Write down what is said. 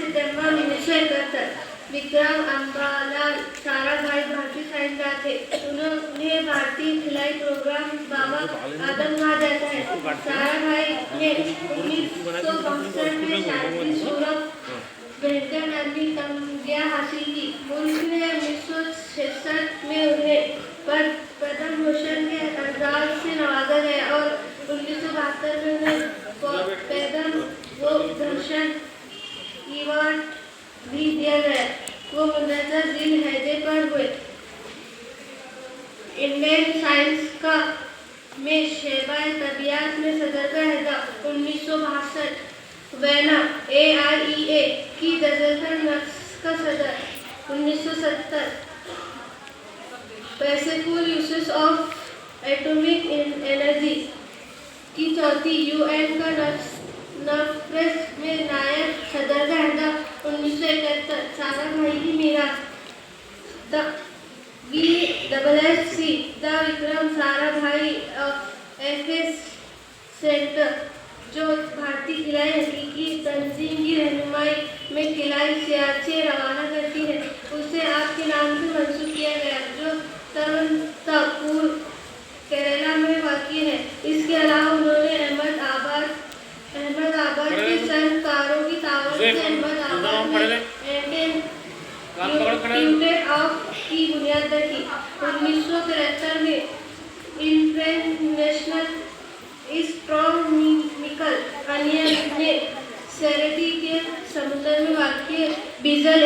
सितंबर 1971 विक्रम अंबालाल साराभाई भारतीय साइंसदान थे। उन्हें भारतीय खिलाई प्रोग्राम बाबा आदम कहा जाता है। साराभाई ने 1962 में शांति स्वरूप बेहतर नाम की तमगा हासिल की। मुल्क ने 1966 में उन्हें पद्म भूषण के एजाज से नवाजा गया और 1972 में उन्हें पद्म भूषण अवार्ड भी दिया गया। वो मुंदरजा जिल हैदे पर हुए। इंडियन साइंस का में शैबाए तबियात में सदर का हैदा 1962। वेना AIEA की दजलकर नफ्स का सदर 1970। पैसिफुल यूसेस ऑफ एटॉमिक एनर्जी की चौथी UN का नफ्रेस में नायब सदर का हैदा 1971। साराभाई की मीरास VSSC the Vikram Sarabhai FS centre जो भारतीय खिलाई हकीकी तंजीम की रहनुमाई में खिलाई सियाचे रवाना करती है, उसे आपके नाम से मंसूब किया गया, जो तिरुवनंतपुरम केरला में वाक़ई है। इसके अलावा उन्होंने अहमदाबाद के संकारों की ताकत से अहमदाबाद में इंस्टीट्यूट ऑफ की बुनियाद रखी। 1973 में इंटरनेशनल एस्ट्रोनॉमिकल यूनियन ने सेरेटी के समुद्र में वाक़ई बिजल